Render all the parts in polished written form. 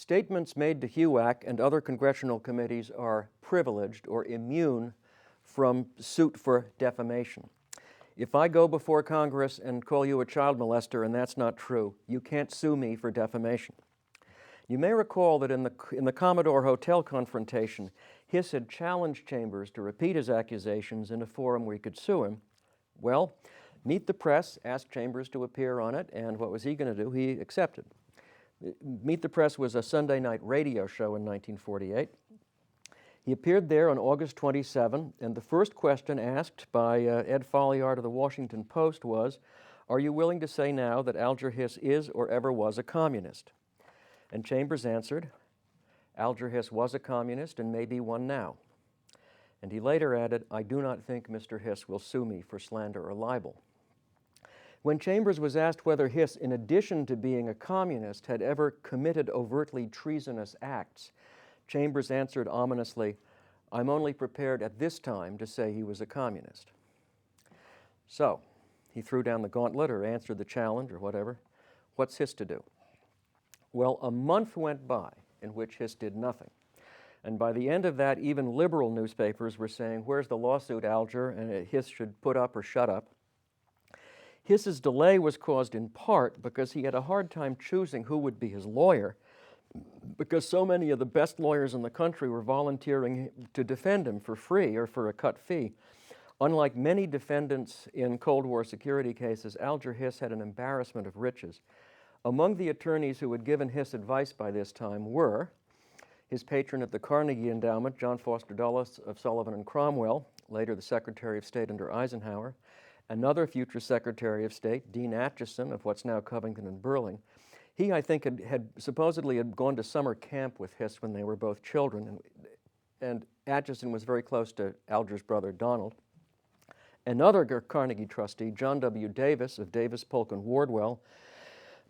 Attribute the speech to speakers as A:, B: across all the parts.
A: Statements made to HUAC and other congressional committees are privileged or immune from suit for defamation. If I go before Congress and call you a child molester and that's not true, you can't sue me for defamation. You may recall that in the Commodore Hotel confrontation, Hiss had challenged Chambers to repeat his accusations in a forum where he could sue him. Well, Meet the Press asked Chambers to appear on it, and what was he going to do? He accepted. Meet the Press was a Sunday night radio show in 1948. He appeared there on August 27, and the first question asked by Ed Folliard of the Washington Post was, "Are you willing to say now that Alger Hiss is or ever was a communist?" And Chambers answered, "Alger Hiss was a communist and may be one now." And he later added, "I do not think Mr. Hiss will sue me for slander or libel." When Chambers was asked whether Hiss, in addition to being a communist, had ever committed overtly treasonous acts, Chambers answered ominously, "I'm only prepared at this time to say he was a communist." So, he threw down the gauntlet or answered the challenge or whatever. What's Hiss to do? Well, a month went by in which Hiss did nothing. And by the end of that, even liberal newspapers were saying, "Where's the lawsuit, Alger?" and Hiss should put up or shut up. Hiss's delay was caused in part because he had a hard time choosing who would be his lawyer, because so many of the best lawyers in the country were volunteering to defend him for free or for a cut fee. Unlike many defendants in Cold War security cases, Alger Hiss had an embarrassment of riches. Among the attorneys who had given Hiss advice by this time were his patron at the Carnegie Endowment, John Foster Dulles of Sullivan and Cromwell, later the Secretary of State under Eisenhower, another future Secretary of State, Dean Acheson of what's now Covington and Burling. He, I think, had supposedly gone to summer camp with Hiss when they were both children, and Acheson was very close to Alger's brother, Donald. Another Carnegie trustee, John W. Davis of Davis, Polk, and Wardwell.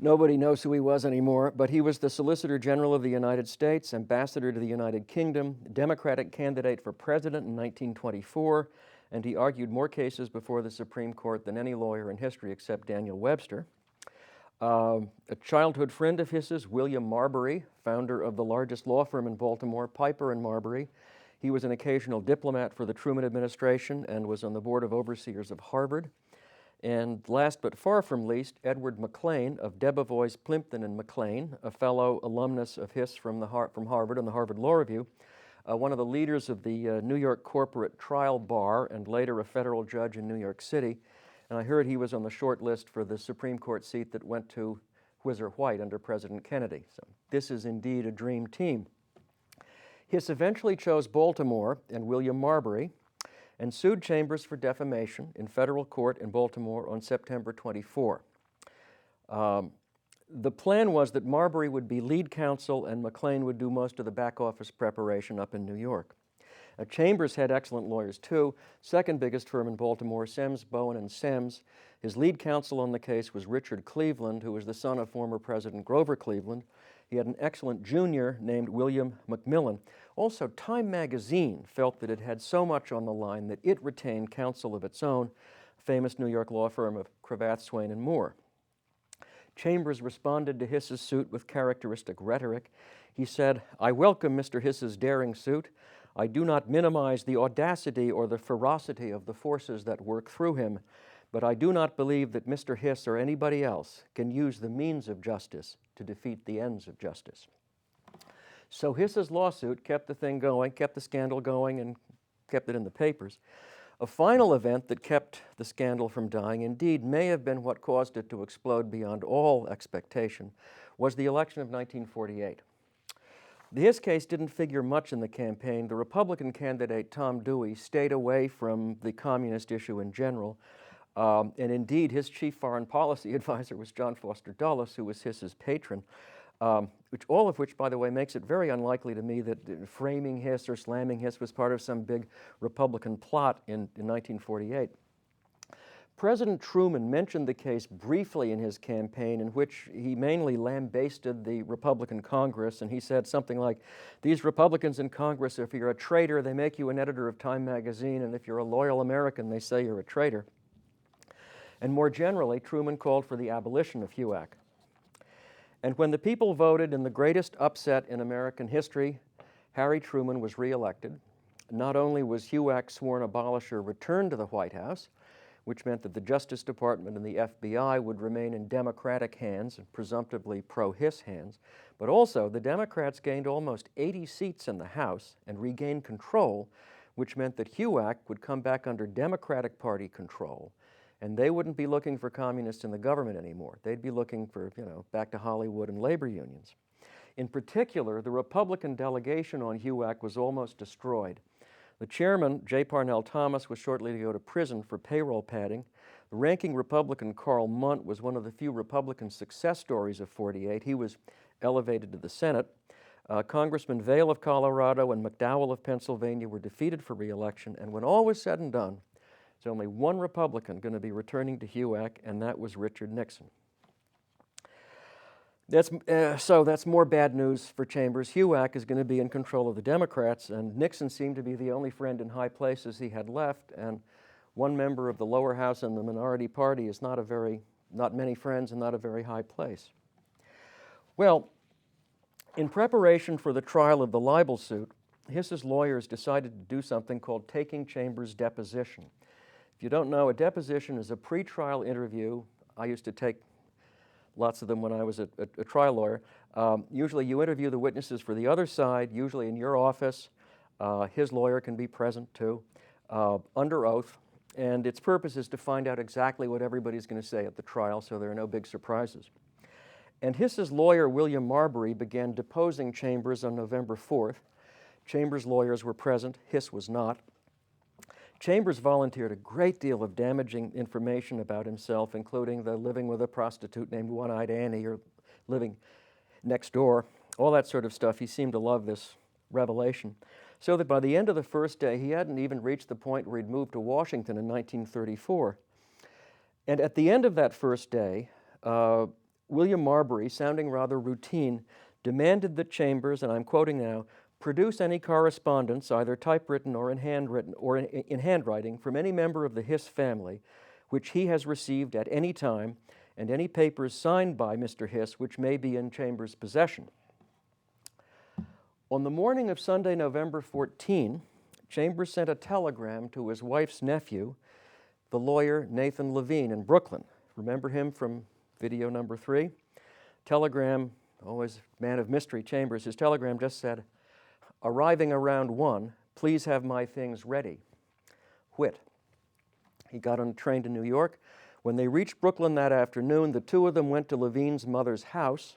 A: Nobody knows who he was anymore, but he was the Solicitor General of the United States, Ambassador to the United Kingdom, Democratic candidate for president in 1924, and he argued more cases before the Supreme Court than any lawyer in history except Daniel Webster. A childhood friend of Hiss's, William Marbury, founder of the largest law firm in Baltimore, Piper and Marbury. He was an occasional diplomat for the Truman administration and was on the board of overseers of Harvard. And last but far from least, Edward McLean of Debevoise, Plimpton, and McLean, a fellow alumnus of Hiss from Harvard and the Harvard Law Review, one of the leaders of the New York corporate trial bar and later a federal judge in New York City. And I heard he was on the short list for the Supreme Court seat that went to Whizzer White under President Kennedy. So this is indeed a dream team. Hiss eventually chose Baltimore and William Marbury and sued Chambers for defamation in federal court in Baltimore on September 24. The plan was that Marbury would be lead counsel and McLean would do most of the back office preparation up in New York. Chambers had excellent lawyers too. Second biggest firm in Baltimore, Semmes, Bowen, and Semmes. His lead counsel on the case was Richard Cleveland, who was the son of former President Grover Cleveland. He had an excellent junior named William McMillan. Also, Time magazine felt that it had so much on the line that it retained counsel of its own, famous New York law firm of Cravath, Swaine, and Moore. Chambers responded to Hiss's suit with characteristic rhetoric. He said, "I welcome Mr. Hiss's daring suit. I do not minimize the audacity or the ferocity of the forces that work through him, but I do not believe that Mr. Hiss or anybody else can use the means of justice to defeat the ends of justice." So Hiss's lawsuit kept the thing going, kept the scandal going, and kept it in the papers. A final event that kept the scandal from dying, indeed may have been what caused it to explode beyond all expectation, was the election of 1948. The Hiss case didn't figure much in the campaign. The Republican candidate, Tom Dewey, stayed away from the communist issue in general. And indeed, his chief foreign policy advisor was John Foster Dulles, who was Hiss's patron, all of which, by the way, makes it very unlikely to me that framing Hiss or slamming Hiss was part of some big Republican plot in 1948. President Truman mentioned the case briefly in his campaign, in which he mainly lambasted the Republican Congress, and he said something like, "These Republicans in Congress, if you're a traitor, they make you an editor of Time magazine, and if you're a loyal American, they say you're a traitor." And more generally, Truman called for the abolition of HUAC. And when the people voted in the greatest upset in American history, Harry Truman was reelected. Not only was HUAC sworn abolisher returned to the White House, which meant that the Justice Department and the FBI would remain in Democratic hands and presumptively pro-Hiss hands, but also the Democrats gained almost 80 seats in the House and regained control, which meant that HUAC would come back under Democratic Party control, and they wouldn't be looking for communists in the government anymore. They'd be looking for, back to Hollywood and labor unions. In particular, the Republican delegation on HUAC was almost destroyed. The chairman, J. Parnell Thomas, was shortly to go to prison for payroll padding. The ranking Republican, Carl Munt, was one of the few Republican success stories of '48. He was elevated to the Senate. Congressman Vail of Colorado and McDowell of Pennsylvania were defeated for re-election, and when all was said and done, there's only one Republican going to be returning to HUAC, and that was Richard Nixon. So that's more bad news for Chambers. HUAC is going to be in control of the Democrats, and Nixon seemed to be the only friend in high places he had left, and one member of the lower house in the minority party is not many friends and not a very high place. Well, in preparation for the trial of the libel suit, Hiss's lawyers decided to do something called taking Chambers' deposition. If you don't know, a deposition is a pre-trial interview. I used to take lots of them when I was a trial lawyer. Usually you interview the witnesses for the other side, usually in your office. His lawyer can be present too, under oath. And its purpose is to find out exactly what everybody's going to say at the trial so there are no big surprises. And Hiss's lawyer, William Marbury, began deposing Chambers on November 4th. Chambers' lawyers were present. Hiss was not. Chambers volunteered a great deal of damaging information about himself, including the living with a prostitute named One-Eyed Annie or living next door, all that sort of stuff. He seemed to love this revelation. So that by the end of the first day, he hadn't even reached the point where he'd moved to Washington in 1934. And at the end of that first day, William Marbury, sounding rather routine, demanded that Chambers, and I'm quoting now, produce any correspondence, either typewritten or in handwriting, from any member of the Hiss family, which he has received at any time, and any papers signed by Mr. Hiss which may be in Chambers' possession. On the morning of Sunday, November 14, Chambers sent a telegram to his wife's nephew, the lawyer Nathan Levine in Brooklyn. Remember him from video number 3? Telegram, always man of mystery, Chambers, his telegram just said, "Arriving around 1, please have my things ready. Whit." He got on a train to New York. When they reached Brooklyn that afternoon, the two of them went to Levine's mother's house.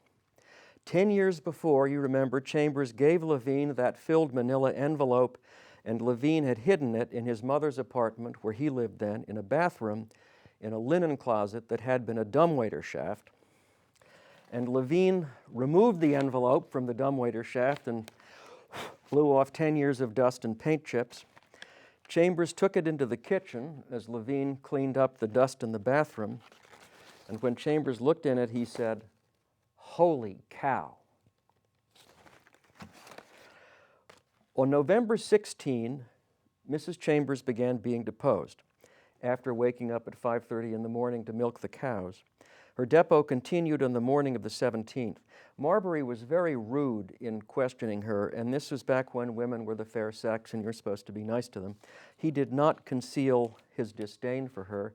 A: 10 years before, you remember, Chambers gave Levine that filled manila envelope, and Levine had hidden it in his mother's apartment, where he lived then, in a bathroom, in a linen closet that had been a dumbwaiter shaft. And Levine removed the envelope from the dumbwaiter shaft and blew off 10 years of dust and paint chips. Chambers took it into the kitchen as Levine cleaned up the dust in the bathroom. And when Chambers looked in it, he said, "Holy cow." On November 16, Mrs. Chambers began being deposed after waking up at 5:30 in the morning to milk the cows. Her depot continued on the morning of the 17th. Marbury was very rude in questioning her, and this was back when women were the fair sex and you're supposed to be nice to them. He did not conceal his disdain for her.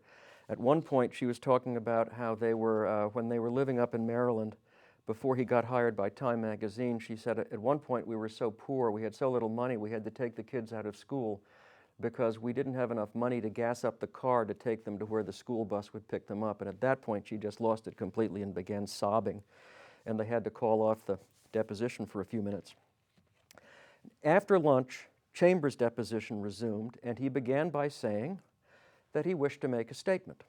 A: At one point, she was talking about how they were, when they were living up in Maryland, before he got hired by Time magazine, she said, at one point we were so poor, we had so little money, we had to take the kids out of school because we didn't have enough money to gas up the car to take them to where the school bus would pick them up. And at that point, she just lost it completely and began sobbing. And they had to call off the deposition for a few minutes. After lunch, Chambers' deposition resumed, and he began by saying that he wished to make a statement.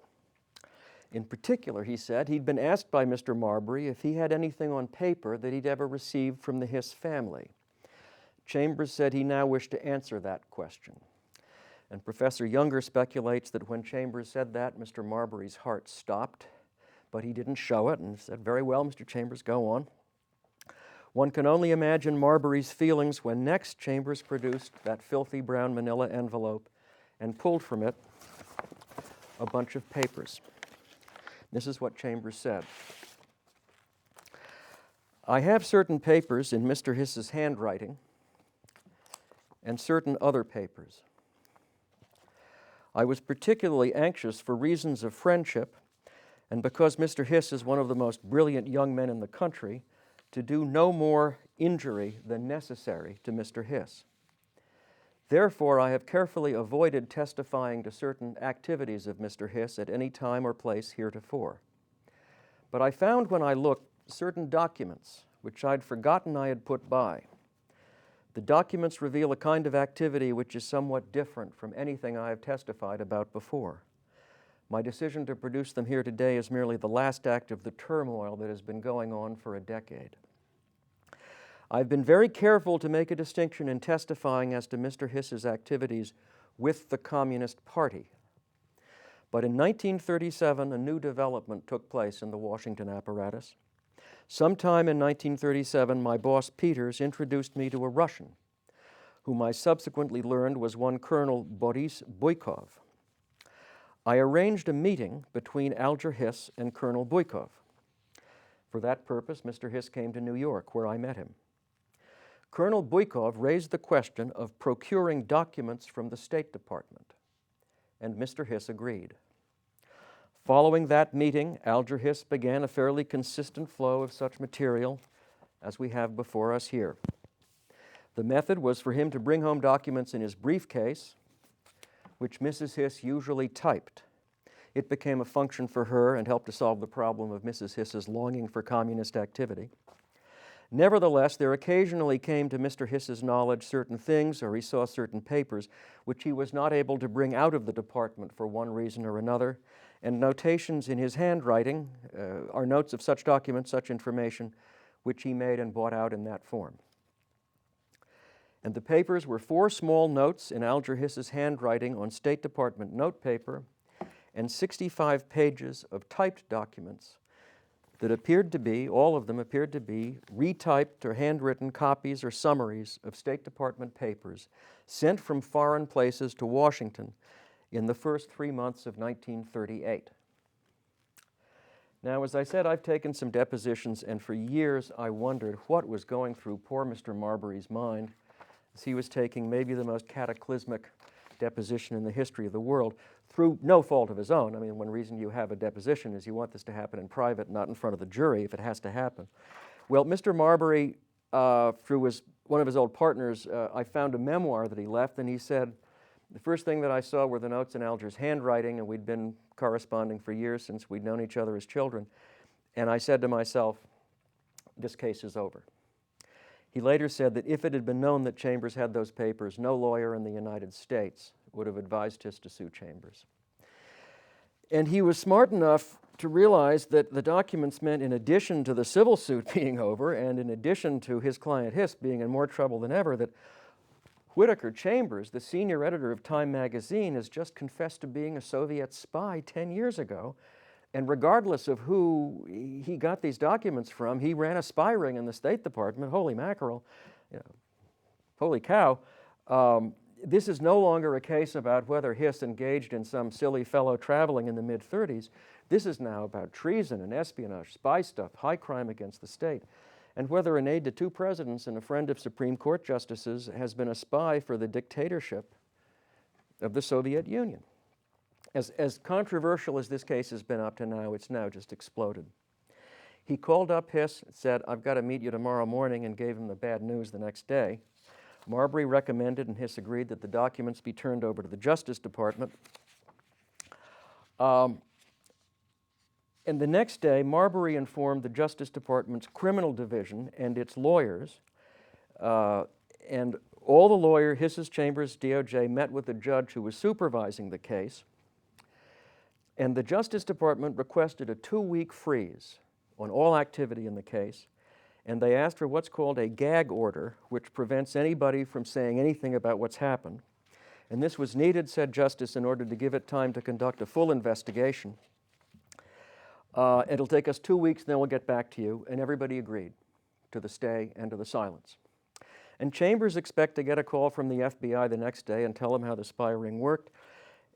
A: In particular, he said, he'd been asked by Mr. Marbury if he had anything on paper that he'd ever received from the Hiss family. Chambers said he now wished to answer that question. And Professor Younger speculates that when Chambers said that, Mr. Marbury's heart stopped, but he didn't show it and said, "Very well, Mr. Chambers, go on." One can only imagine Marbury's feelings when next Chambers produced that filthy brown manila envelope and pulled from it a bunch of papers. This is what Chambers said. I have certain papers in Mr. Hiss's handwriting and certain other papers. I was particularly anxious for reasons of friendship and because Mr. Hiss is one of the most brilliant young men in the country, to do no more injury than necessary to Mr. Hiss. Therefore, I have carefully avoided testifying to certain activities of Mr. Hiss at any time or place heretofore. But I found when I looked certain documents which I'd forgotten I had put by. The documents reveal a kind of activity which is somewhat different from anything I have testified about before. My decision to produce them here today is merely the last act of the turmoil that has been going on for a decade. I've been very careful to make a distinction in testifying as to Mr. Hiss's activities with the Communist Party. But in 1937, a new development took place in the Washington apparatus. Sometime in 1937, my boss Peters introduced me to a Russian, whom I subsequently learned was one Colonel Boris Buykov. I arranged a meeting between Alger Hiss and Colonel Buykov. For that purpose, Mr. Hiss came to New York, where I met him. Colonel Buykov raised the question of procuring documents from the State Department, and Mr. Hiss agreed. Following that meeting, Alger Hiss began a fairly consistent flow of such material as we have before us here. The method was for him to bring home documents in his briefcase, which Mrs. Hiss usually typed. It became a function for her and helped to solve the problem of Mrs. Hiss's longing for communist activity. Nevertheless, there occasionally came to Mr. Hiss's knowledge certain things, or he saw certain papers, which he was not able to bring out of the department for one reason or another, and notations in his handwriting are notes of such documents, such information, which he made and brought out in that form. And the papers were 4 small notes in Alger Hiss's handwriting on State Department note paper and 65 pages of typed documents that appeared to be, all of them appeared to be, retyped or handwritten copies or summaries of State Department papers sent from foreign places to Washington in the first 3 months of 1938. Now, as I said, I've taken some depositions, and for years I wondered what was going through poor Mr. Marbury's mind as he was taking maybe the most cataclysmic deposition in the history of the world through no fault of his own. I mean, one reason you have a deposition is you want this to happen in private, not in front of the jury if it has to happen. Well, Mr. Marbury, through one of his old partners, I found a memoir that he left, and he said, the first thing that I saw were the notes in Alger's handwriting, and we'd been corresponding for years since we'd known each other as children. And I said to myself, this case is over. He later said that if it had been known that Chambers had those papers, no lawyer in the United States would have advised Hiss to sue Chambers. And he was smart enough to realize that the documents meant, in addition to the civil suit being over and in addition to his client Hiss being in more trouble than ever, that Whittaker Chambers, the senior editor of Time magazine, has just confessed to being a Soviet spy 10 years ago. And regardless of who he got these documents from, he ran a spy ring in the State Department. Holy mackerel, holy cow. This is no longer a case about whether Hiss engaged in some silly fellow traveling in the mid-30s. This is now about treason and espionage, spy stuff, high crime against the state, and whether an aide to 2 presidents and a friend of Supreme Court justices has been a spy for the dictatorship of the Soviet Union. As controversial as this case has been up to now, it's now just exploded. He called up Hiss and said, I've got to meet you tomorrow morning, and gave him the bad news the next day. Marbury recommended, and Hiss agreed, that the documents be turned over to the Justice Department. And the next day, Marbury informed the Justice Department's criminal division and its lawyers, and all the lawyers, Hiss's Chambers, DOJ, met with the judge who was supervising the case. And the Justice Department requested a 2-week freeze on all activity in the case, and they asked for what's called a gag order, which prevents anybody from saying anything about what's happened. And this was needed, said Justice, in order to give it time to conduct a full investigation. It'll take us 2 weeks, then we'll get back to you. And everybody agreed to the stay and to the silence. And Chambers expected to get a call from the FBI the next day and tell him how the spy ring worked.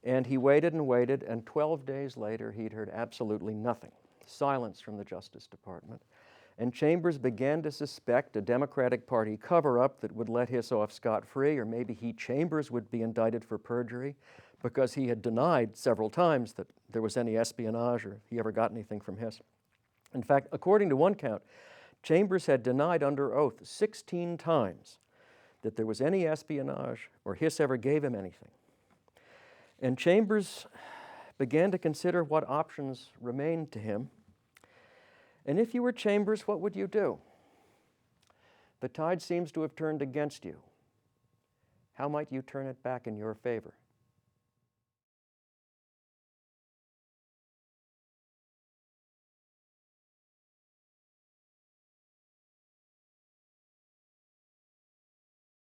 A: And he waited and waited, and 12 days later, he'd heard absolutely nothing. Silence from the Justice Department. and Chambers began to suspect a Democratic Party cover-up that would let Hiss off scot-free, or maybe he, Chambers, would be indicted for perjury because he had denied several times that there was any espionage or he ever got anything from Hiss. In fact, according to one count, Chambers had denied under oath 16 times that there was any espionage or Hiss ever gave him anything. And Chambers began to consider what options remained to him. And if you were Chambers, what would you do? The tide seems to have turned against you. How might you turn it back in your favor?